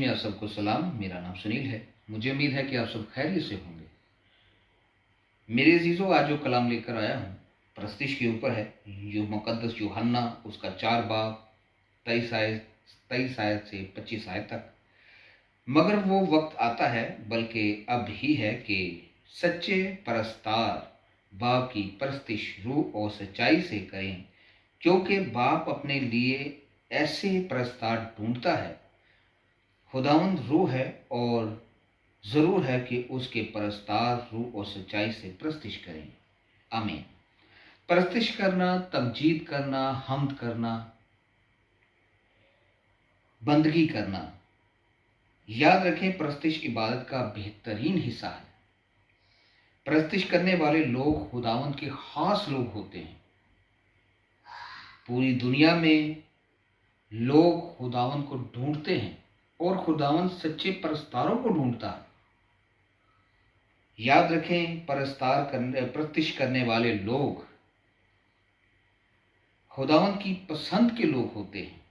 में आप सबको सलाम। मेरा नाम सुनील है। मुझे उम्मीद है कि आप सब खैरियत से होंगे। मेरे अजीज़ों, आज जो कलाम लेकर आया हूँ परस्तिश के ऊपर है। जो मुकद्दस यूहन्ना उसका 4 बाब 23 आयत से 25 आयत तक। मगर वो वक्त आता है, बल्कि अब ही है, कि सच्चे परस्तार बाप की परस्तिश रूह और सच्चाई से करें, क्योंकि बाप अपने लिए ऐसे परस्तार ढूंढता है। खुदावंद रूह है और ज़रूर है कि उसके परस्तार रूह और सच्चाई से परस्तिश करें। आमीन। परस्तिश करना, तमजीद करना, हम्द करना, बंदगी करना, याद रखें, परस्तिश इबादत का बेहतरीन हिस्सा है। परस्तिश करने वाले लोग खुदावंद के खास लोग होते हैं। पूरी दुनिया में लोग खुदावंद को ढूंढते हैं और खुदावंद सच्चे परस्तारों को ढूंढता है। याद रखें, परस्तिश करने वाले लोग खुदावंद की पसंद के लोग होते हैं।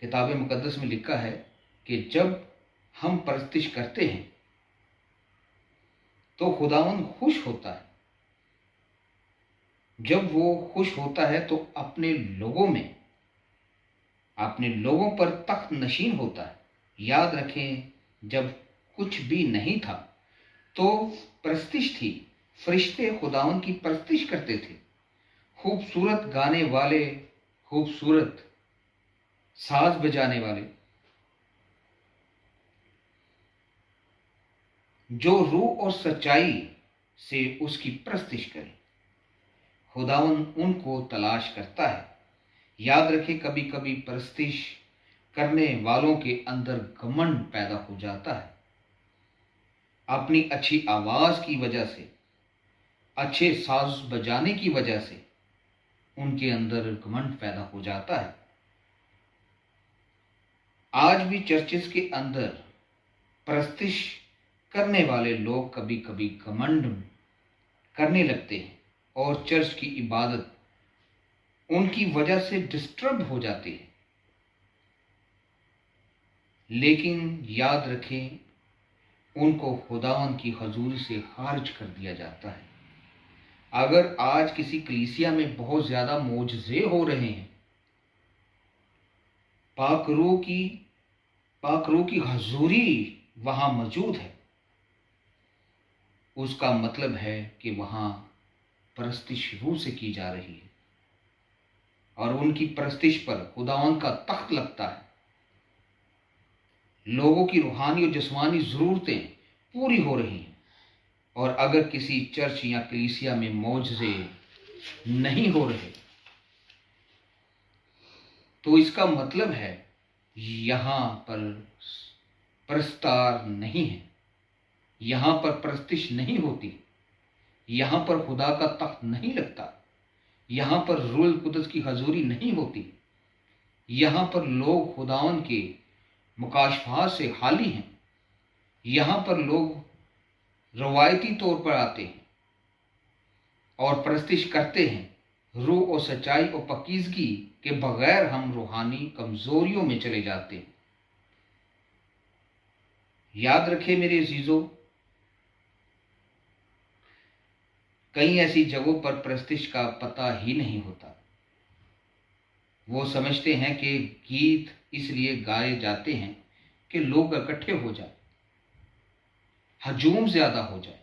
किताब मुकद्दस में लिखा है कि जब हम परस्तिश करते हैं तो खुदावंद खुश होता है। जब वो खुश होता है तो अपने लोगों पर तख्त नशीन होता है। याद रखें, जब कुछ भी नहीं था तो परस्तिश थी। फरिश्ते खुदावंद की परस्तिश करते थे। खूबसूरत गाने वाले, खूबसूरत साज बजाने वाले, जो रूह और सच्चाई से उसकी परस्तिश करें, खुदावंद उनको तलाश करता है। याद रखें, कभी कभी परस्तिश करने वालों के अंदर घमंड पैदा हो जाता है। अपनी अच्छी आवाज की वजह से, अच्छे साज बजाने की वजह से उनके अंदर घमंड पैदा हो जाता है। आज भी चर्चेस के अंदर परस्तिश करने वाले लोग कभी कभी घमंड करने लगते हैं और चर्च की इबादत उनकी वजह से डिस्टर्ब हो जाती है। लेकिन याद रखें, उनको खुदावंद की हजूरी से खारिज कर दिया जाता है। अगर आज किसी कलीसिया में बहुत ज्यादा मोजज़े हो रहे हैं, पाक रूह की हजूरी वहां मौजूद है, उसका मतलब है कि वहां परस्तिश रूह से की जा रही है और उनकी परस्तिश पर खुदावंद का तख्त लगता है। लोगों की रूहानी और जिस्मानी जरूरतें पूरी हो रही हैं। और अगर किसी चर्च या कलीसिया में मोजज़े नहीं हो रहे तो इसका मतलब है यहां पर परस्तार नहीं है, यहां पर परस्तिश नहीं होती, यहां पर खुदा का तख्त नहीं लगता, यहां पर रूह कुदस की हजूरी नहीं होती, यहां पर लोग खुदावंद के मुकाशफात से खाली हैं, यहां पर लोग रवायती तौर पर आते हैं और परस्तिश करते हैं। रूह और सच्चाई और पकीज़गी के बगैर हम रूहानी कमजोरियों में चले जाते हैं। याद रखें मेरे अजीजों, कई ऐसी जगहों पर परस्तिश का पता ही नहीं होता। वो समझते हैं कि गीत इसलिए गाए जाते हैं कि लोग इकट्ठे हो जाए, हजूम ज्यादा हो जाए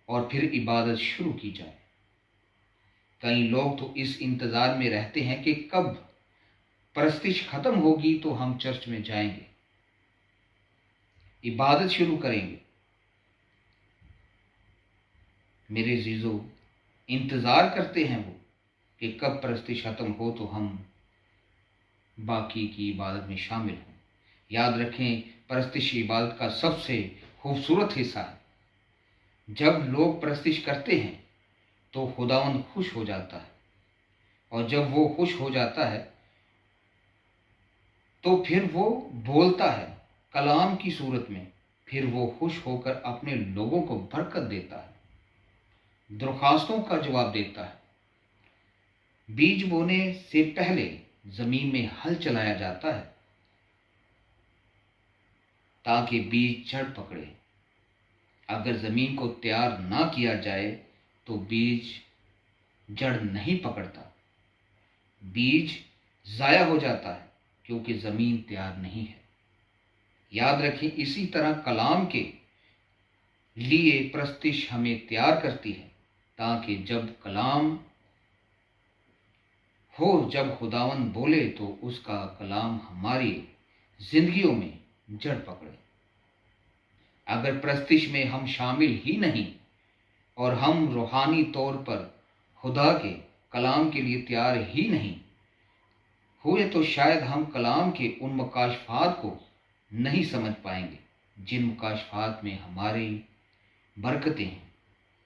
और फिर इबादत शुरू की जाए। कई लोग तो इस इंतजार में रहते हैं कि कब परस्तिश खत्म होगी तो हम चर्च में जाएंगे, इबादत शुरू करेंगे। मेरे अजीजों, इंतजार करते हैं वो कि कब परस्तिश खत्म हो तो हम बाकी की इबादत में शामिल हों। याद रखें, परस्तिश इबादत का सबसे खूबसूरत हिस्सा है। जब लोग परस्तिश करते हैं तो खुदावंद खुश हो जाता है और जब वो खुश हो जाता है तो फिर वो बोलता है कलाम की सूरत में। फिर वो खुश होकर अपने लोगों को बरकत देता है, दरख्वास्तों का जवाब देता है। बीज बोने से पहले जमीन में हल चलाया जाता है ताकि बीज जड़ पकड़े। अगर ज़मीन को तैयार ना किया जाए तो बीज जड़ नहीं पकड़ता, बीज ज़ाया हो जाता है क्योंकि ज़मीन तैयार नहीं है। याद रखें, इसी तरह कलाम के लिए प्रस्तिश हमें तैयार करती है ताकि जब कलाम हो, जब खुदावन बोले तो उसका कलाम हमारी जिंदगियों में जड़ पकड़े। अगर प्रस्तिश में हम शामिल ही नहीं और हम रूहानी तौर पर खुदा के कलाम के लिए तैयार ही नहीं हुए तो शायद हम कलाम के उन मुकाशफात को नहीं समझ पाएंगे जिन मुकाशफात में हमारी बरकतें हैं।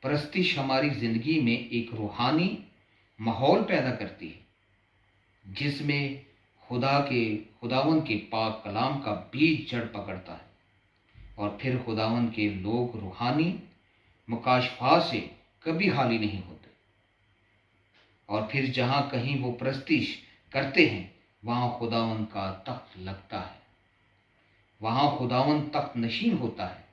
प्रस्तिश हमारी ज़िंदगी में एक रूहानी माहौल पैदा करती है जिसमें खुदावन के पाक कलाम का बीज जड़ पकड़ता है और फिर खुदावन के लोग रूहानी मुकाशफात से कभी खाली नहीं होते। और फिर जहाँ कहीं वो प्रस्तिश करते हैं वहाँ खुदावन का तख्त लगता है, वहाँ खुदावन तख्त नशीन होता है,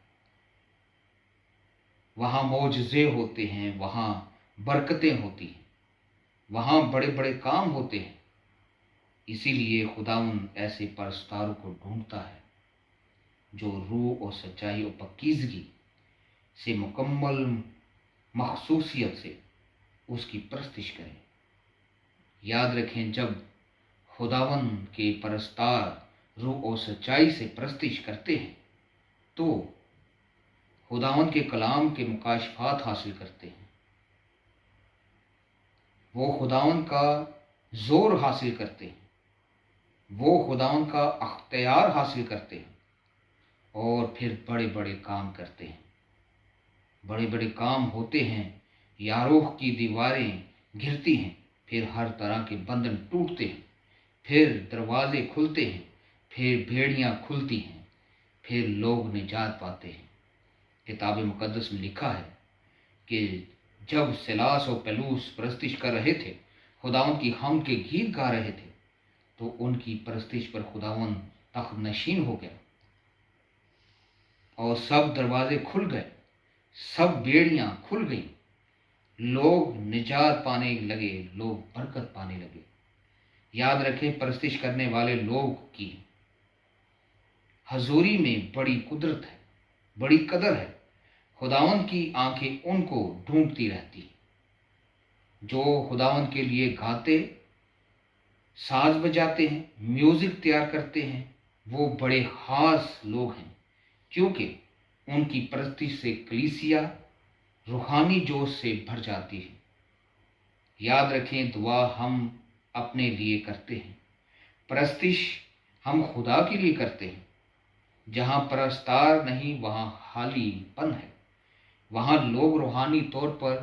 वहाँ मौजज़े होते हैं, वहाँ बरकतें होती हैं, वहाँ बड़े बड़े काम होते हैं। इसीलिए खुदावन ऐसे परस्तारों को ढूंढता है जो रूह और सच्चाई और पकीज़गी से मुकम्मल मखसूसियत से उसकी प्रस्तिश करें। याद रखें, जब खुदावन के परस्तार रूह और सच्चाई से प्रस्तिश करते हैं तो खुदावन के कलाम के मुकाशफात हासिल करते हैं, वो खुदावन का जोर हासिल करते हैं, वो खुदावन का अख्तियार हासिल करते हैं और फिर बड़े बड़े काम करते हैं। बड़े बड़े काम होते हैं, यारोह की दीवारें गिरती हैं, फिर हर तरह के बंधन टूटते हैं, फिर दरवाजे खुलते हैं, फिर भेड़ियाँ खुलती हैं, फिर लोग निजात पाते हैं। किताब मुकद्दस में लिखा है कि जब सिलास और पलूस प्रस्तिश कर रहे थे, खुदावन की हम के गीत गा रहे थे, तो उनकी प्रस्तिश पर खुदावन तख्त नशीन हो गया और सब दरवाजे खुल गए, सब बेड़ियां खुल गईं, लोग निजात पाने लगे, लोग बरकत पाने लगे। याद रखें, प्रस्तिश करने वाले लोग की हजूरी में बड़ी कुदरत है, बड़ी कदर है। खुदावन की आंखें उनको ढूंढती रहती हैं जो खुदावन के लिए गाते, साज बजाते हैं, म्यूजिक तैयार करते हैं। वो बड़े खास लोग हैं क्योंकि उनकी प्रस्तिश से कलीसिया रूहानी जोश से भर जाती है। याद रखें, दुआ हम अपने लिए करते हैं, प्रस्तिश हम खुदा के लिए करते हैं। जहाँ परस्तार नहीं वहाँ खालीपन है, वहाँ लोग रूहानी तौर पर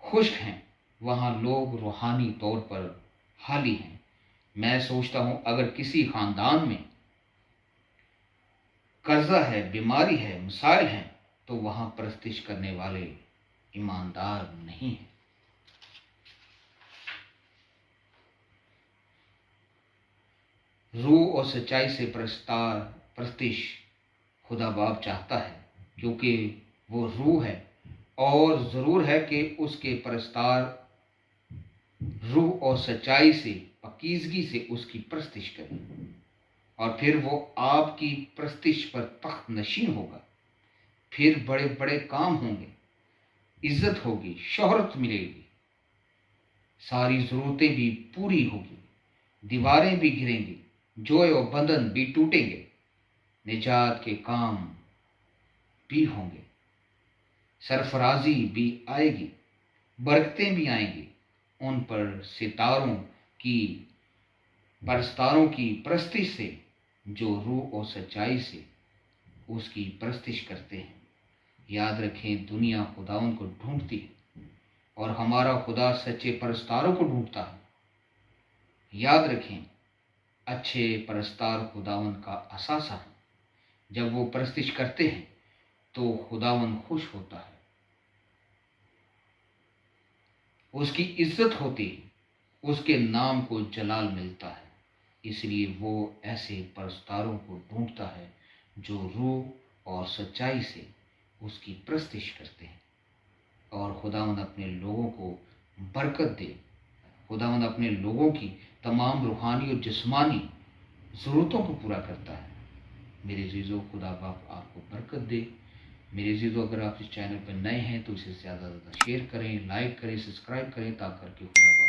खुश्क हैं, वहाँ लोग रूहानी तौर पर खाली हैं। मैं सोचता हूँ अगर किसी खानदान में कर्जा है, बीमारी है, मसाइल हैं, तो वहाँ प्रस्तिश करने वाले ईमानदार नहीं हैं। रूह और सच्चाई से प्रस्तिश खुदा बाप चाहता है क्योंकि वो रूह है और ज़रूर है कि उसके परस्तार रूह और सच्चाई से, पकीज़गी से उसकी प्रस्तिश करें और फिर वो आपकी प्रस्तिश पर तख्त नशीन होगा। फिर बड़े बड़े काम होंगे, इज्जत होगी, शोहरत मिलेगी, सारी ज़रूरतें भी पूरी होगी, दीवारें भी गिरेंगी, जोए और बंधन भी टूटेंगे, निजात के काम भी होंगे, सरफराजी भी आएगी, बरकतें भी आएंगी। उन पर परस्तारों की प्रस्तिश से जो रूह और सच्चाई से उसकी प्रस्तिश करते हैं। याद रखें, दुनिया खुदावन को ढूंढती है और हमारा खुदा सच्चे परस्तारों को ढूंढता है। याद रखें, अच्छे परस्तार खुदावन का असासा है। जब वो प्रस्तिश करते हैं तो खुदावन खुश होता है, उसकी इज्जत होती है, उसके नाम को जलाल मिलता है। इसलिए वो ऐसे परस्तारों को ढूंढता है جو روح اور سچائی سے اس کی پرستش کرتے ہیں، اور خداوند اپنے لوگوں کو برکت دے، خداوند اپنے لوگوں کی تمام روحانی اور جسمانی ضرورتوں کو پورا کرتا ہے۔ میرے عزیزو، خدا باپ آپ کو برکت دے۔ میرے عزیزو، اگر آپ اس چینل پر نئے ہیں تو اسے زیادہ سے زیادہ شیئر کریں، لائک کریں، سبسکرائب کریں، تاکہ خدا